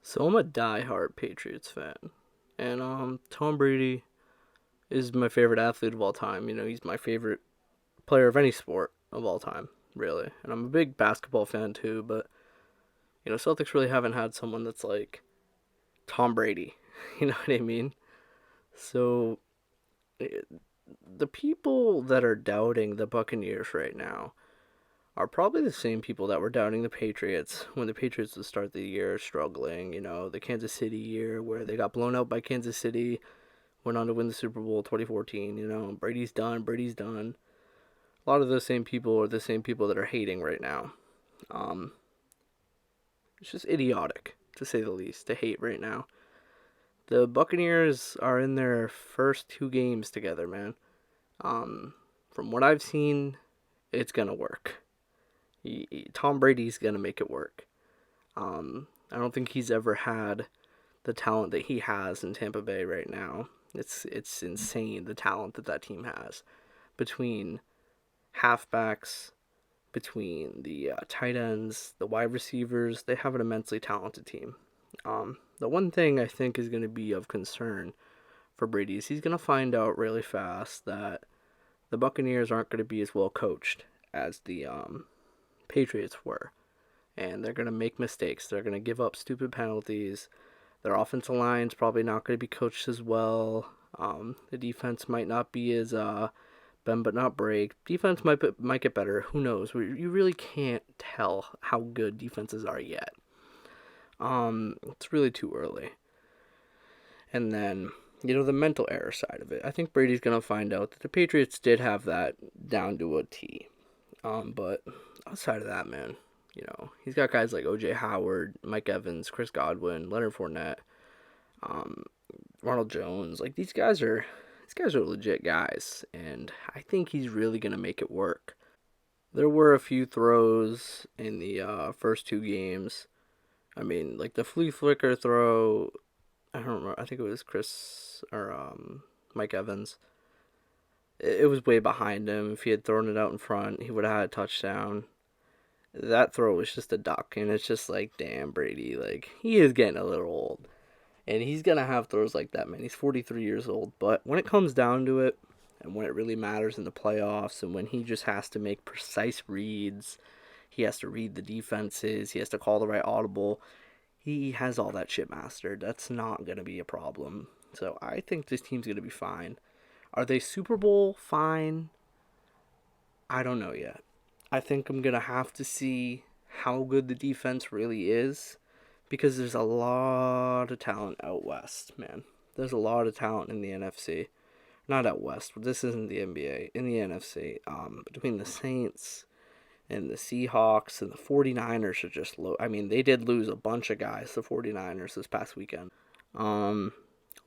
So I'm a die-hard Patriots fan, and Tom Brady is my favorite athlete of all time. He's my favorite player of any sport of all time, really. And I'm a big basketball fan too, but Celtics really haven't had someone that's like Tom Brady. You know what I mean? So eh, the people that are doubting the Buccaneers right now are probably the same people that were doubting the Patriots when the Patriots would start the year struggling. The Kansas City year where they got blown out by Kansas City, went on to win the Super Bowl 2014. Brady's done. Brady's done. A lot of those same people are the same people that are hating right now. Um, it's just idiotic, to say the least, to hate right now. The Buccaneers are in their first two games together, man. Um, from what I've seen, it's gonna work. Tom Brady's gonna make it work. I don't think he's ever had the talent that he has in Tampa Bay right now. It's insane the talent that team has between halfbacks, between the tight ends, the wide receivers. They have an immensely talented team. The one thing I think is going to be of concern for Brady is he's going to find out really fast that the Buccaneers aren't going to be as well coached as the Patriots were. And they're going to make mistakes. They're going to give up stupid penalties. Their offensive line's probably not going to be coached as well. The defense might not be as bend but not break. Defense might get better. Who knows? You really can't tell how good defenses are yet. It's really too early. And then the mental error side of it. I think Brady's gonna find out that the Patriots did have that down to a T. But outside of that, man, he's got guys like O.J. Howard, Mike Evans, Chris Godwin, Leonard Fournette, um, Ronald Jones. Like these guys are legit guys, and I think he's really gonna make it work. There were a few throws in the first two games. I mean, like the flea flicker throw. I don't remember. I think it was Chris or Mike Evans. It was way behind him. If he had thrown it out in front, he would have had a touchdown. That throw was just a duck, and it's just like, damn, Brady. Like he is getting a little old. And he's going to have throws like that, man. He's 43 years old. But when it comes down to it, and when it really matters in the playoffs, and when he just has to make precise reads, he has to read the defenses, he has to call the right audible, he has all that shit mastered. That's not going to be a problem. So I think this team's going to be fine. Are they Super Bowl fine? I don't know yet. I think I'm going to have to see how good the defense really is because there's a lot of talent out west, man. There's a lot of talent in the NFC. Not out west, but this isn't the NBA. In the NFC, between the Saints and the Seahawks and the 49ers are just low. I mean, they did lose a bunch of guys, the 49ers, this past weekend. Um,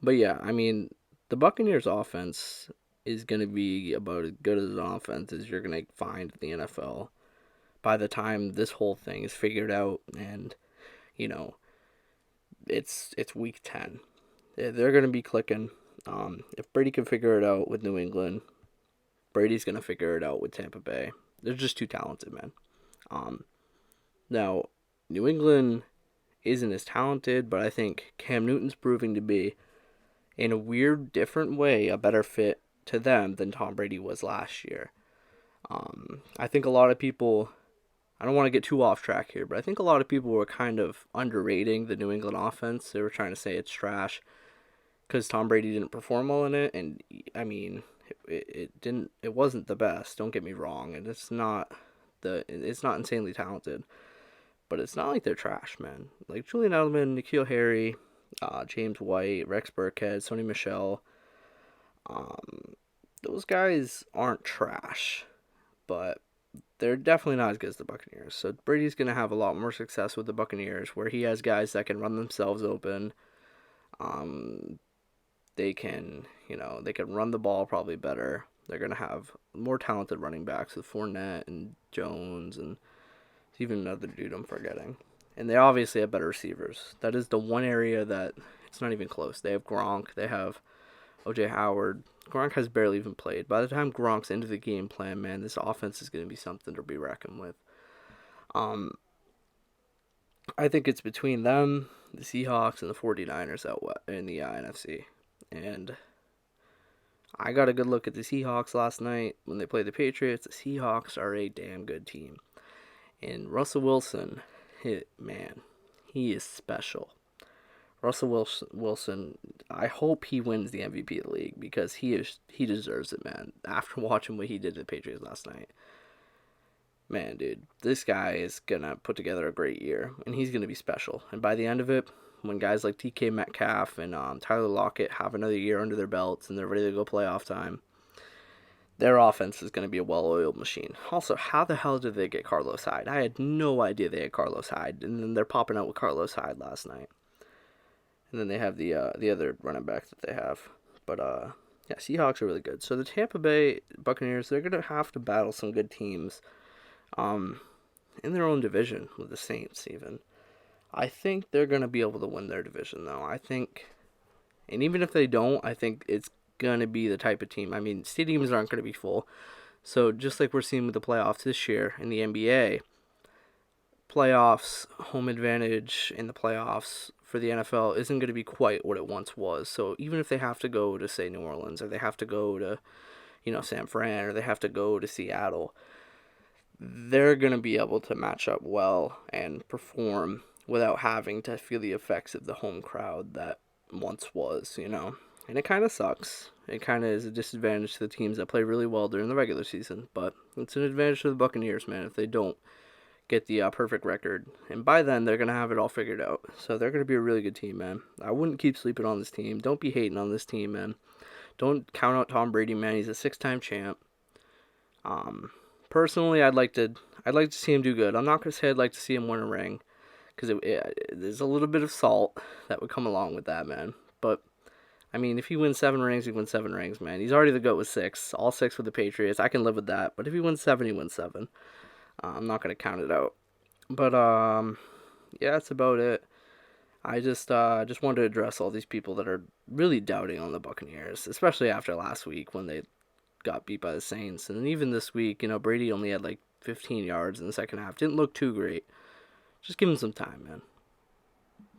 but yeah, I mean, the Buccaneers offense is going to be about as good as an offense as you're going to find in the NFL by the time this whole thing is figured out and you know, it's week 10. They're going to be clicking. If Brady can figure it out with New England, Brady's going to figure it out with Tampa Bay. They're just too talented, man. Um, Now, New England isn't as talented, but I think Cam Newton's proving to be, in a weird, different way, a better fit to them than Tom Brady was last year. I think a lot of people I don't want to get too off track here, but I think a lot of people were kind of underrating the New England offense. They were trying to say it's trash because Tom Brady didn't perform well in it, and I mean, it didn't. It wasn't the best. Don't get me wrong, and it's not insanely talented, but it's not like they're trash, man. Like Julian Edelman, N'Keal Harry, James White, Rex Burkhead, Sony Michelle. Um, those guys aren't trash, but they're definitely not as good as the Buccaneers. So Brady's going to have a lot more success with the Buccaneers, where he has guys that can run themselves open. Um, they can run the ball probably better. They're going to have more talented running backs with Fournette and Jones and even another dude I'm forgetting. And they obviously have better receivers. That is the one area that it's not even close. They have Gronk. They have O.J. Howard. Gronk has barely even played. By the time Gronk's into the game plan, man, this offense is going to be something to be reckoned with. Um, I think it's between them, the Seahawks and the 49ers out in the NFC. And I got a good look at the Seahawks last night when they played the Patriots. The Seahawks are a damn good team. And Russell Wilson, man, he is special. Russell Wilson, I hope he wins the MVP of the league because he deserves it, man. After watching what he did to the Patriots last night, man, dude, this guy is gonna put together a great year, and he's gonna be special. And by the end of it, when guys like DK Metcalf and Tyler Lockett have another year under their belts and they're ready to go playoff time, their offense is going to be a well-oiled machine. Also, how the hell did they get Carlos Hyde? I had no idea they had Carlos Hyde, and then they're popping out with Carlos Hyde last night. And then they have the other running back that they have. But, yeah, Seahawks are really good. So the Tampa Bay Buccaneers, they're going to have to battle some good teams in their own division with the Saints even. I think they're going to be able to win their division, though. I think, and even if they don't, I think it's going to be the type of team. I mean, stadiums aren't going to be full. So just like we're seeing with the playoffs this year in the NBA, playoffs, home advantage in the playoffs for the NFL isn't going to be quite what it once was. So even if they have to go to, say, New Orleans, or they have to go to, San Fran, or they have to go to Seattle, they're going to be able to match up well and perform without having to feel the effects of the home crowd that once was, And it kind of sucks. It kind of is a disadvantage to the teams that play really well during the regular season. But it's an advantage to the Buccaneers, man, if they don't get the perfect record. And by then, they're going to have it all figured out. So they're going to be a really good team, man. I wouldn't keep sleeping on this team. Don't be hating on this team, man. Don't count out Tom Brady, man. He's a 6-time champ. Personally, I'd like to see him do good. I'm not going to say I'd like to see him win a ring, because there's a little bit of salt that would come along with that, man. But I mean, if he wins 7 rings, he wins 7 rings, man. He's already the GOAT with 6. All 6 with the Patriots. I can live with that. But if he wins 7, he wins 7. I'm not going to count it out. But, yeah, that's about it. I just wanted to address all these people that are really doubting on the Buccaneers, especially after last week when they got beat by the Saints. And even this week, Brady only had like 15 yards in the second half. Didn't look too great. Just give him some time, man.